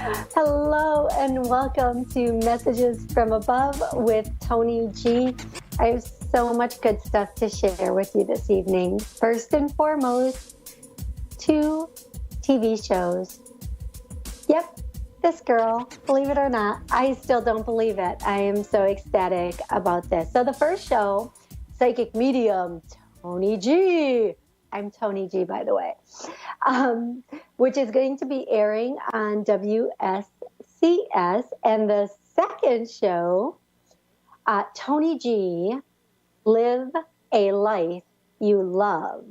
Hello and welcome to Messages from Above with Toni G. I have so much good stuff to share with you this evening. First and foremost, 2 TV shows. Yep, this girl, believe it or not, I still don't believe it. I am so ecstatic about this. So the first show, Psychic Medium, Toni G. I'm Toni G, by the way. Which is going to be airing on WSCS. And the second show, Toni G, Live a Life You Love,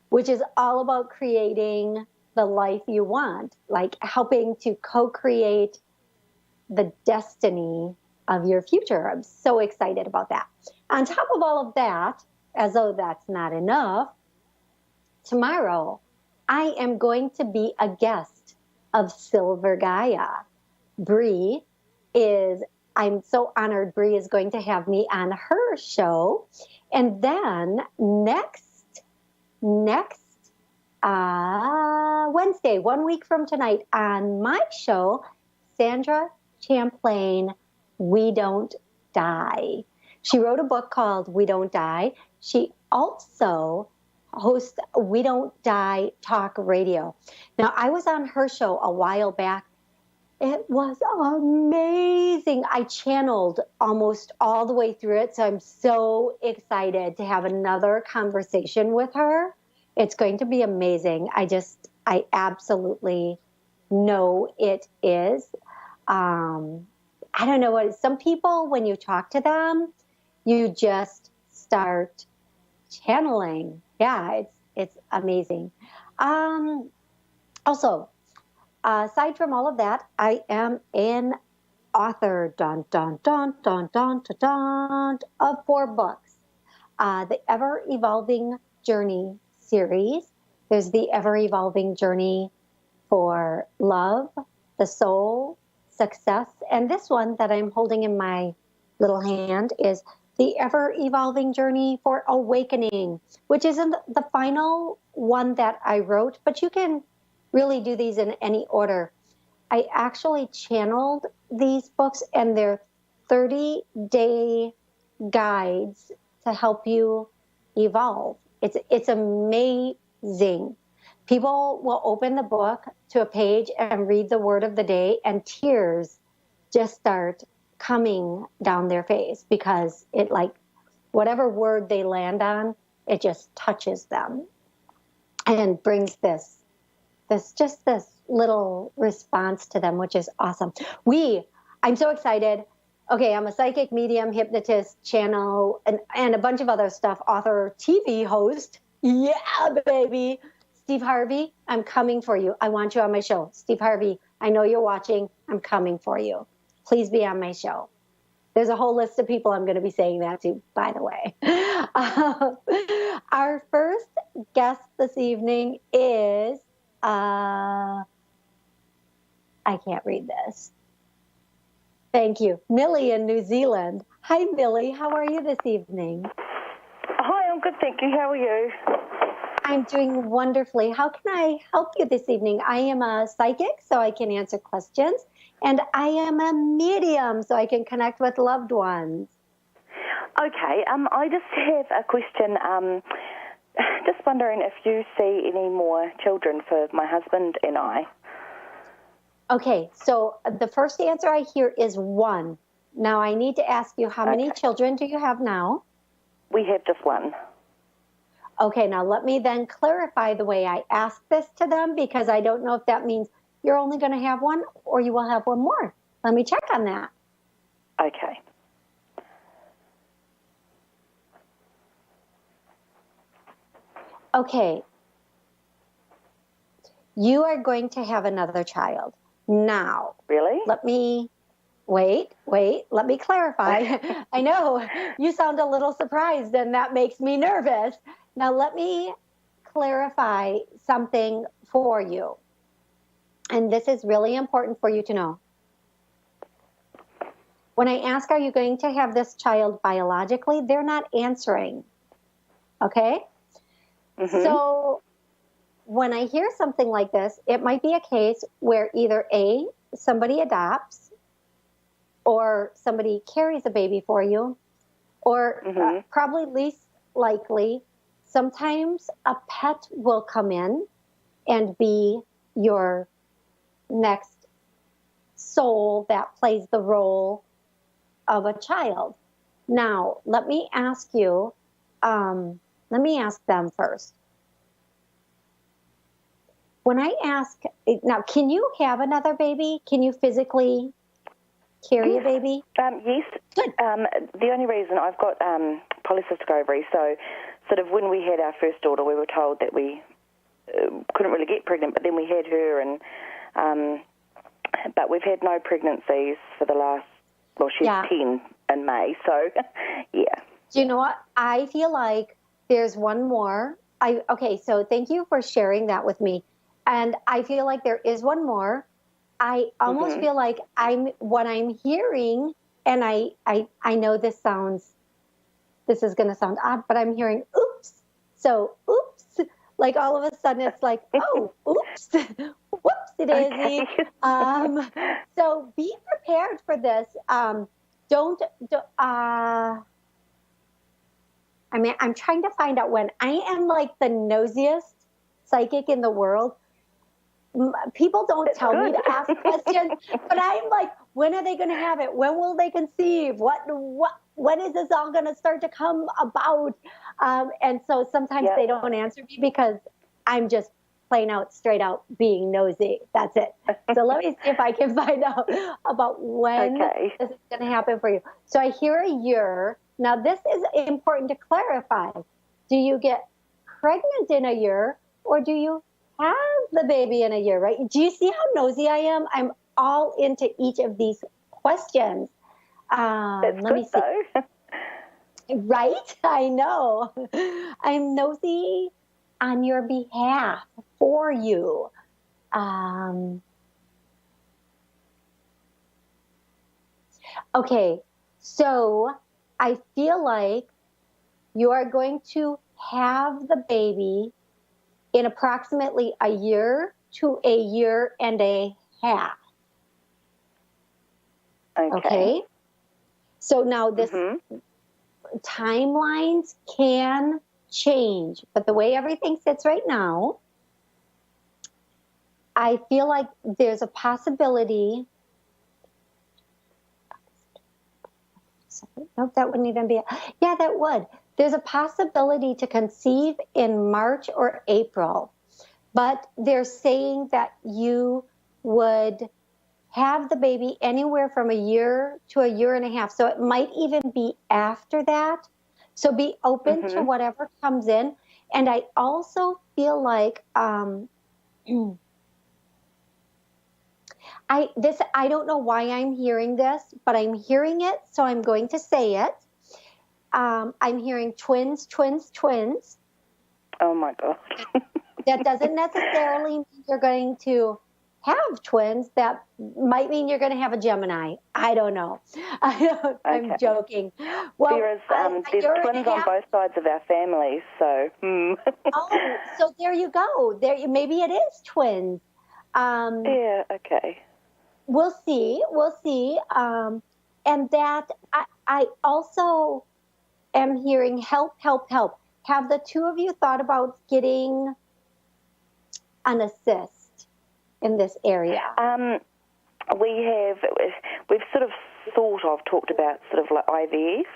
which is all about creating the life you want, like helping to co-create the destiny of your future. I'm so excited about that. On top of all of that, as though that's not enough, tomorrow, I am going to be a guest of Silver Gaia. I'm so honored Bree is going to have me on her show. And then next Wednesday, 1 week from tonight, on my show, Sandra Champlain, We Don't Die. She wrote a book called We Don't Die. She also host We Don't Die Talk Radio. Now, I was on her show a while back. It was amazing. I channeled almost all the way through it, so I'm so excited to have another conversation with her. It's going to be amazing. I absolutely know it is. I don't know what, some people, when you talk to them, you just start channeling. Yeah, it's amazing. Also, aside from all of that, I am an author, of 4 books. The Ever Evolving Journey series. There's the Ever Evolving Journey for Love, the Soul, Success, and this one that I'm holding in my little hand is the Ever Evolving Journey for Awakening, which isn't the final one that I wrote, but you can really do these in any order. I actually channeled these books, and they're 30-day guides to help you evolve. It's amazing. People will open the book to a page and read the word of the day, and tears just start coming down their face because it, like, whatever word they land on, it just touches them and brings this little response to them, which is awesome. I'm so excited. Okay, I'm a psychic, medium, hypnotist, channel, and a bunch of other stuff, author, TV host. Yeah, baby. Steve Harvey, I'm coming for you. I want you on my show. Steve Harvey, I know you're watching. I'm coming for you. Please be on my show. There's a whole list of people I'm going to be saying that to, by the way. Our first guest this evening is, I can't read this. Thank you. Millie in New Zealand. Hi, Millie. How are you this evening? Hi, I'm good, thank you. How are you? I'm doing wonderfully. How can I help you this evening? I am a psychic, so I can answer questions. And I am a medium, so I can connect with loved ones. Okay, I just have a question. Just wondering if you see any more children for my husband and I. Okay, so the first answer I hear is 1. Now, I need to ask you, how many children do you have now? We have just 1. Okay, now let me then clarify the way I ask this to them, because I don't know if that means you're only going to have 1 or you will have 1 more. Let me check on that. Okay. Okay. You are going to have another child. Now. Really? Let me clarify. I know you sound a little surprised, and that makes me nervous. Now, let me clarify something for you. And this is really important for you to know. When I ask, are you going to have this child biologically? They're not answering. Okay? Mm-hmm. So when I hear something like this, it might be a case where either A, somebody adopts, or somebody carries a baby for you, or probably least likely, sometimes a pet will come in and be your next soul that plays the role of a child. Now, let me ask you, let me ask them first. When I ask, now, can you have another baby? Can you physically carry a baby? Yes. Good. The only reason I've got polycystic ovary, so sort of when we had our first daughter, we were told that we couldn't really get pregnant, but then we had her, and but we've had no pregnancies for the last, well, she's 10 in May, so yeah. Do you know what? I feel like there's one more. Okay, so thank you for sharing that with me. And I feel like there is one more. I almost feel like what I'm hearing, and I know this is going to sound odd, but I'm hearing oops. So oops, like all of a sudden it's like, oh, oops, whoopsie daisy. Okay. So be prepared for this. I mean, I'm trying to find out when. I am like the nosiest psychic in the world. People don't tell me to ask questions, but I'm like, when are they going to have it? When will they conceive? When is this all going to start to come about? And so sometimes they don't answer me because I'm just plain out, straight out being nosy. That's it. So let me see if I can find out about when this is going to happen for you. So I hear a year. Now this is important to clarify. Do you get pregnant in a year, or do you have the baby in a year, right? Do you see how nosy I am? I'm all into each of these questions. That's let me see. Though. Right? I know. I'm nosy on your behalf for you. Okay, so I feel like you are going to have the baby in approximately a year to a year and a half. Okay. So now this timelines can change, but the way everything sits right now, I feel like there's a possibility. Nope, that wouldn't even be. Yeah, that would. There's a possibility to conceive in March or April, but they're saying that you would have the baby anywhere from a year to a year and a half. So it might even be after that. So be open to whatever comes in. And I also feel like I don't know why I'm hearing this, but I'm hearing it, so I'm going to say it. I'm hearing twins, twins, twins. Oh my God. That doesn't necessarily mean you're going to have twins. That might mean you're going to have a Gemini. I don't know. I'm joking. Well, there's twins on both sides of our families, so. Oh, so there you go. Maybe it is twins. Yeah. Okay. We'll see. We'll see. And that I also am hearing help, help, help. Have the two of you thought about getting an assist in this area? We've sort of talked about sort of like IVF,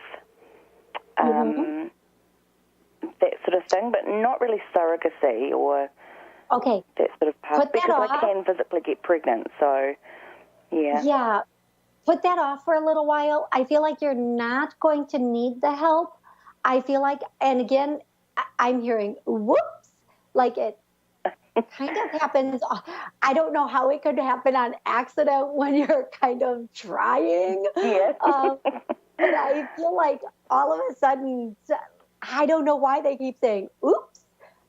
that sort of thing, but not really surrogacy or that sort of part, because I can physically get pregnant, so yeah. Yeah, put that off for a little while. I feel like you're not going to need the help. I feel like, and again, I'm hearing whoops, like it kind of happens. I don't know how it could happen on accident when you're kind of trying. Yeah. But I feel like all of a sudden, I don't know why they keep saying oops,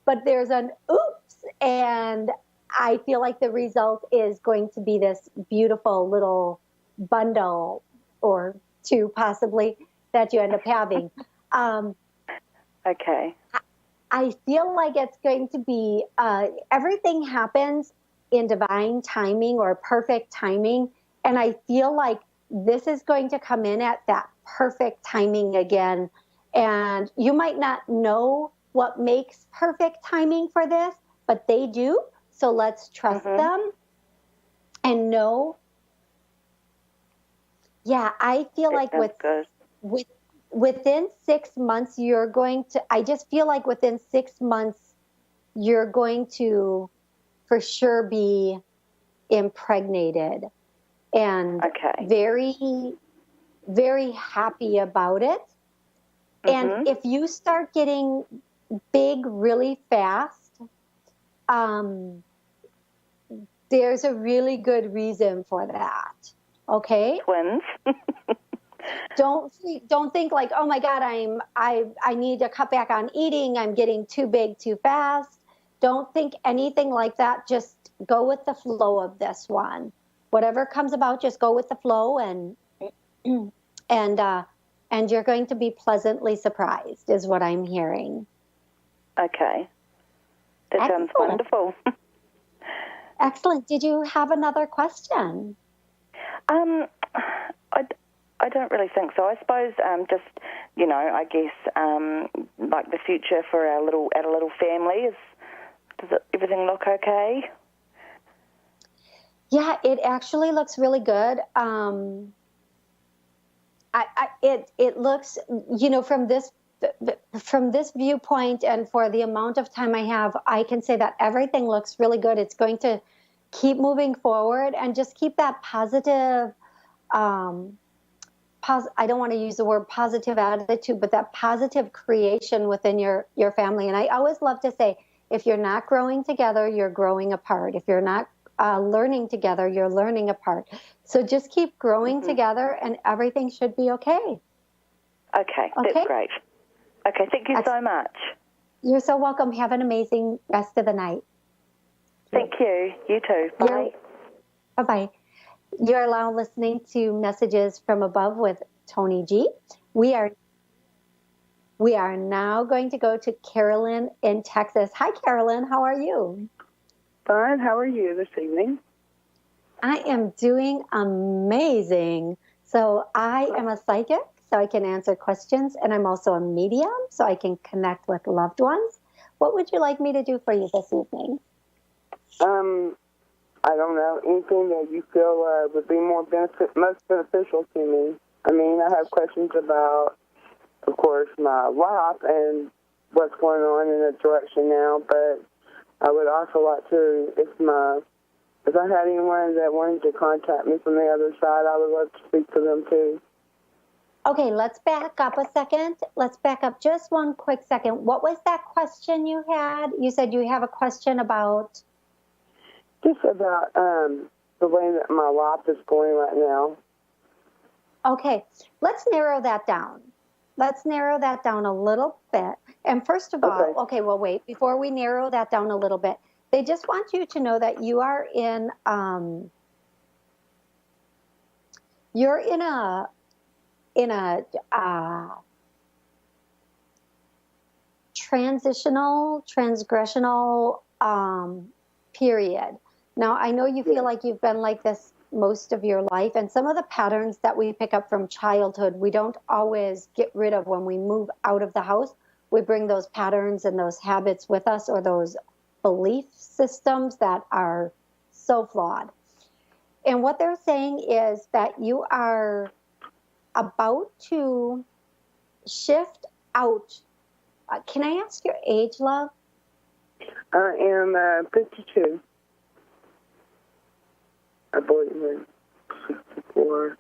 but there's an oops. And I feel like the result is going to be this beautiful little bundle or two possibly that you end up having. Okay. I feel like it's going to be, everything happens in divine timing or perfect timing. And I feel like this is going to come in at that perfect timing again. And you might not know what makes perfect timing for this, but they do. So let's trust them and know. Yeah, I feel like within 6 months, I just feel like within 6 months, you're going to for sure be impregnated and very, very happy about it. And if you start getting big really fast, there's a really good reason for that. Okay? Twins. Don't think like, oh my God, I need to cut back on eating. I'm getting too big too fast. Don't think anything like that. Just go with the flow of this one. Whatever comes about, just go with the flow, and you're going to be pleasantly surprised, is what I'm hearing. Okay. That sounds wonderful. Excellent. Did you have another question? I don't really think so. I suppose just, I guess like the future for our little family does everything look okay? Yeah, it actually looks really good. It looks, from this viewpoint and for the amount of time I have, I can say that everything looks really good. It's going to keep moving forward and just keep that positive, I don't want to use the word positive attitude, but that positive creation within your family. And I always love to say, if you're not growing together, you're growing apart. If you're not learning together, you're learning apart. So just keep growing together and everything should be okay. Okay, that's great. Okay, thank you so much. You're so welcome. Have an amazing rest of the night. Thank you. You too. Bye. Bye-bye. You're now listening to Messages from Above with Toni G. We are now going to go to Carolyn in Texas. Hi, Carolyn. How are you? Fine. How are you this evening? I am doing amazing. So I am a psychic, so I can answer questions, and I'm also a medium, so I can connect with loved ones. What would you like me to do for you this evening? I don't know, anything that you feel would be most beneficial to me. I mean, I have questions about, of course, my life and what's going on in that direction now, but I would also like to, if I had anyone that wanted to contact me from the other side, I would love to speak to them too. Okay, let's back up a second. Let's back up just one quick second. What was that question you had? You said you have a question about? Just about the way that my life is going right now. Okay, let's narrow that down. Let's narrow that down a little bit. And first of all, well, wait, before we narrow that down a little bit, they just want you to know that you are in a transgressional period. Now, I know you feel like you've been like this most of your life, and some of the patterns that we pick up from childhood, we don't always get rid of when we move out of the house. We bring those patterns and those habits with us, or those belief systems that are so flawed. And what they're saying is that you are about to shift out. Can I ask your age, love? I am 52. I believe in 64.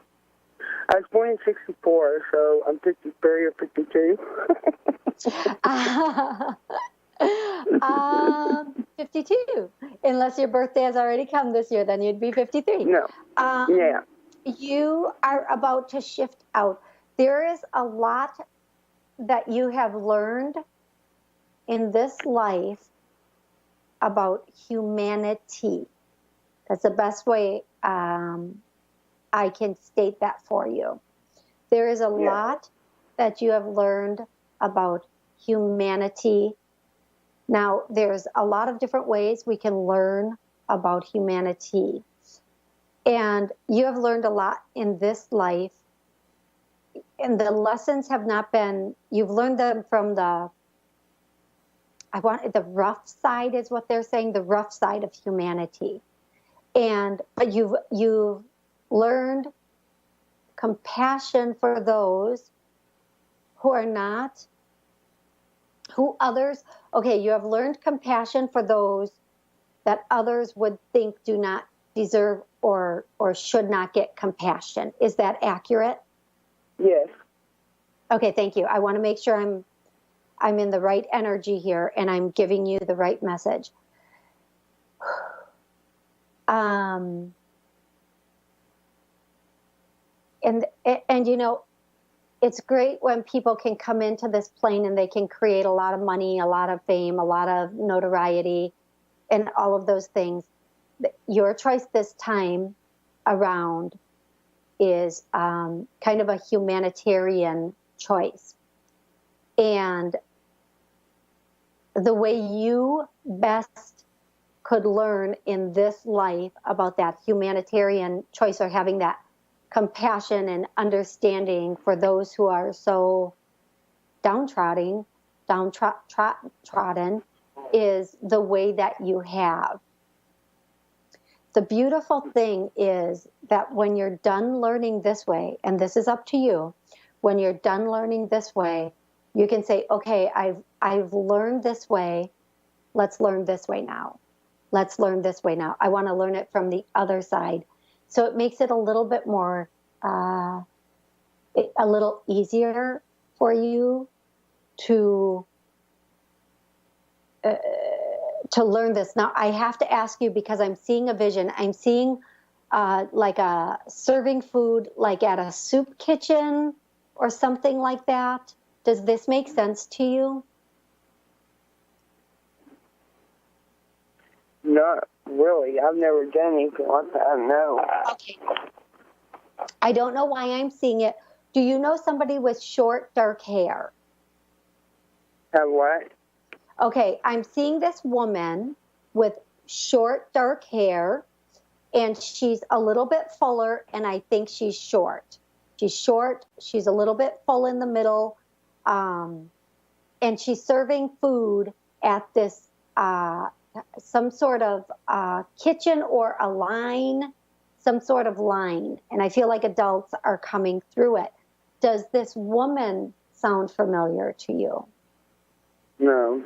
I was born in 64, so I'm 53 or 52. 52. Unless your birthday has already come this year, then you'd be 53. No. Yeah. You are about to shift out. There is a lot that you have learned in this life about humanity. That's the best way I can state that for you. There is a lot that you have learned about humanity. Now, there's a lot of different ways we can learn about humanity. And you have learned a lot in this life. And the lessons have not been, you've learned them from the rough side is what they're saying, the rough side of humanity. But you've learned compassion for those who are not, you have learned compassion for those that others would think do not deserve or should not get compassion. Is that accurate? Yes. Okay, thank you. I want to make sure I'm in the right energy here and I'm giving you the right message. And you know, it's great when people can come into this plane and they can create a lot of money, a lot of fame, a lot of notoriety, and all of those things. Your choice this time around is kind of a humanitarian choice. And the way you best could learn in this life about that humanitarian choice, or having that compassion and understanding for those who are so downtrodden, is the way that you have. The beautiful thing is that when you're done learning this way, and this is up to you, when you're done learning this way, you can say, okay, I've learned this way. Let's learn this way now. Let's learn this way now. I want to learn it from the other side. So it makes it a little bit more, a little easier for you to learn this. Now, I have to ask you, because I'm seeing a vision. I'm seeing like a serving food, like at a soup kitchen or something like that. Does this make sense to you? Not really. I've never done anything like that, no. Okay. I don't know why I'm seeing it. Do you know somebody with short, dark hair? Have what? Okay, I'm seeing this woman with short, dark hair, and she's a little bit fuller, and I think she's short. She's short, she's a little bit full in the middle, and she's serving food at this some sort of kitchen or a line, some sort of line, and I feel like adults are coming through it. Does this woman sound familiar to you? No.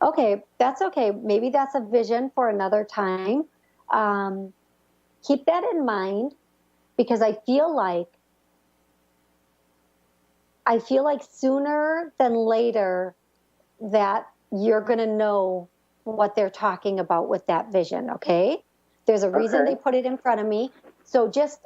Okay, that's okay. Maybe that's a vision for another time. Keep that in mind, because I feel like sooner than later that you're going to know what they're talking about with that vision, okay? There's a reason they put it in front of me. So just,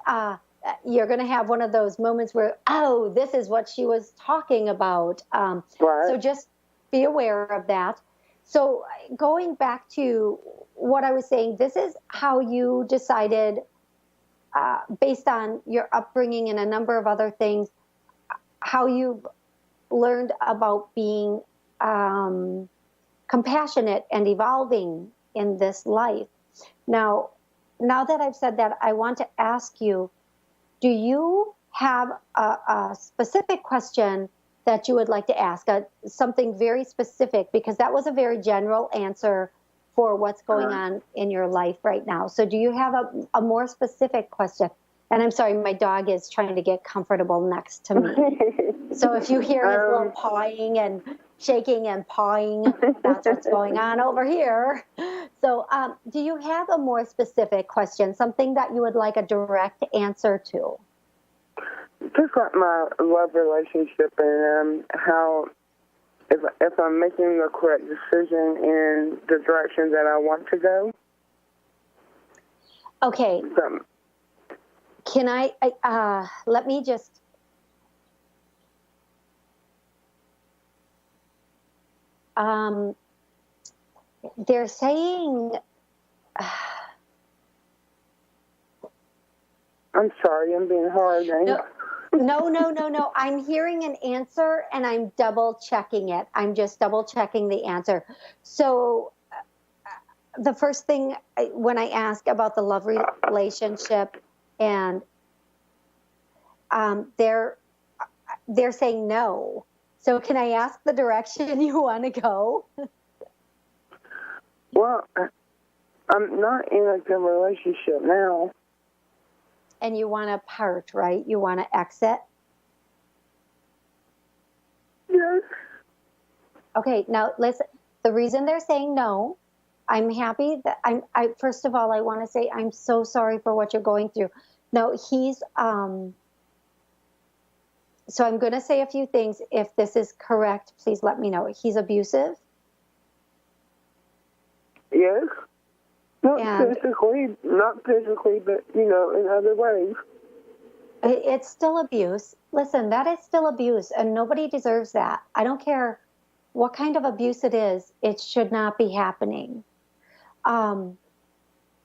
you're going to have one of those moments where, oh, this is what she was talking about. Right. So just be aware of that. So going back to what I was saying, this is how you decided, based on your upbringing and a number of other things, how you've learned about being compassionate and evolving in this life. Now that I've said that, I want to ask you, do you have a specific question that you would like to ask, something very specific, because that was a very general answer for what's going on in your life right now. So do you have a more specific question? And I'm sorry, my dog is trying to get comfortable next to me. So if you hear his little pawing and shaking and pawing, that's what's going on over here. So do you have a more specific question, something that you would like a direct answer to? Just like my love relationship, and how if I'm making the correct decision in the direction that I want to go. Okay. Can I let me just. They're saying. I'm sorry, I'm being hard. No. I'm hearing an answer and I'm double checking it. I'm just double checking the answer. So the first thing when I ask about the love relationship, and they're saying no. So can I ask the direction you want to go? Well, I'm not in a good relationship now. And you want to part, right? You want to exit? Yes. Okay, now listen. The reason they're saying no, I'm happy that I first of all, I want to say I'm so sorry for what you're going through. No, he's so I'm going to say a few things. If this is correct, please let me know. He's abusive? Yes. Not physically, but, in other ways. It's still abuse. Listen, that is still abuse, and nobody deserves that. I don't care what kind of abuse it is. It should not be happening.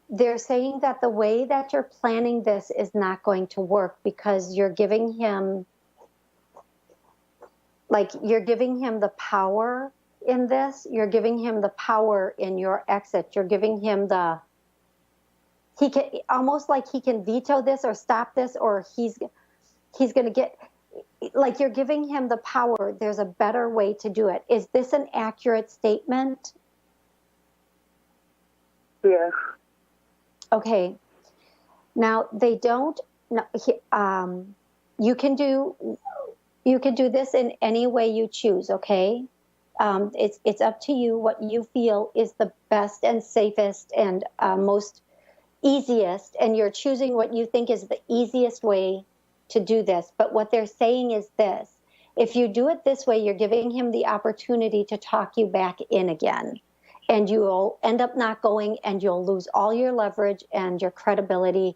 They're saying that the way that you're planning this is not going to work because you're giving him the power in this. You're giving him the power in your exit. You're giving him he can almost like he can veto this or stop this, or he's going to get, like, you're giving him the power. There's a better way to do it. Is this an accurate statement? Yes. Okay. Now they don't. You can do this in any way you choose. Okay. It's up to you what you feel is the best and safest and most easiest, and you're choosing what you think is the easiest way to do this. But what they're saying is this: if you do it this way, you're giving him the opportunity to talk you back in again. And you'll end up not going, and you'll lose all your leverage and your credibility.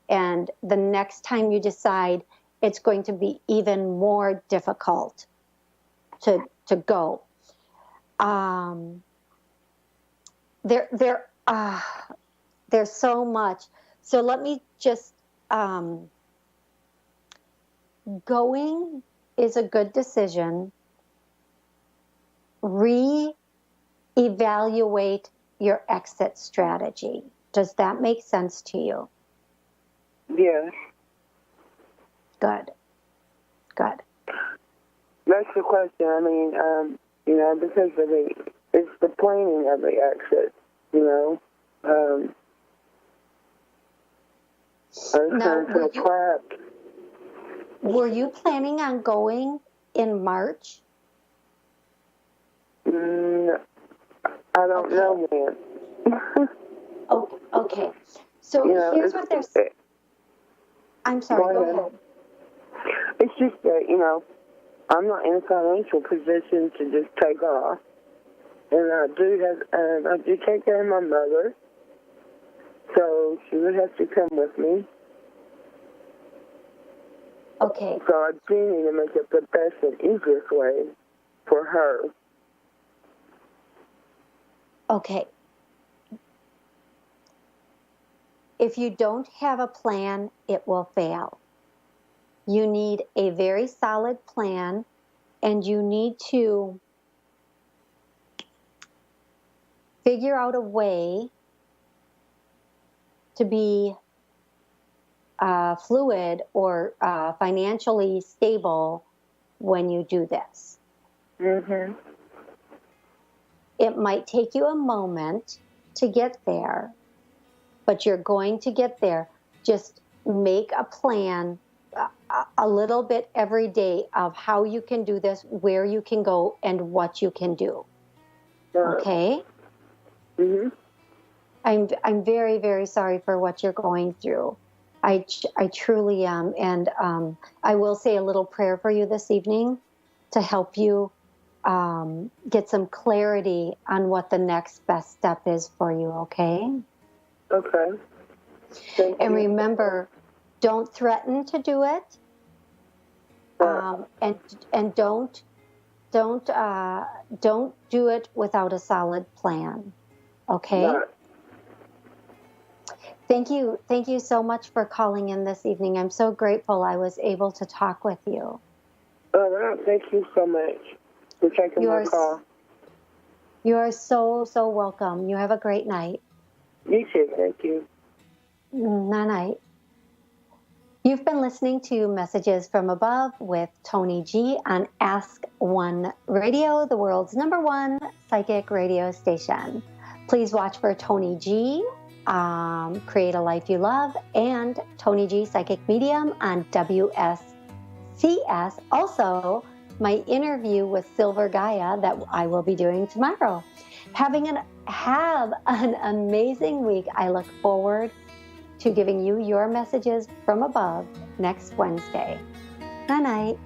And the next time you decide, it's going to be even more difficult to go. There's so much. So let me just, going is a good decision. Reevaluate your exit strategy. Does that make sense to you? Yes. Good. Good. That's the question. I mean, because of it's the planning of the exit, I was trying to trapped. Were you planning on going in March? I don't know, man. Okay. So here's what they're saying. I'm sorry, go ahead. It's just that, I'm not in a financial position to just take off. And I do take care of my mother. So she would have to come with me. Okay. So I do need to make it the best and easiest way for her. Okay. If you don't have a plan, it will fail. You need a very solid plan, and you need to figure out a way to be fluid or financially stable when you do this. Mm-hmm. It might take you a moment to get there, but you're going to get there. Just make a plan a little bit every day of how you can do this, where you can go, and what you can do. Okay? Mm-hmm. I'm very, very sorry for what you're going through. I truly am. And I will say a little prayer for you this evening to help you get some clarity on what the next best step is for you, okay? Okay. Thank you. Remember, don't threaten to do it. And don't do it without a solid plan. Okay? Right. Thank you so much for calling in this evening. I'm so grateful I was able to talk with you. All right. Thank you so much for taking my call. You are so welcome. You have a great night. You too. Thank you. Night. You've been listening to Messages from Above with Toni G on Ask One Radio, the world's #1 psychic radio station. Please watch for Toni G, Create a Life You Love, and Toni G Psychic Medium on WSCS. Also, my interview with Silver Gaia that I will be doing tomorrow. Have an amazing week. I look forward to giving you your messages from above next Wednesday. Night night.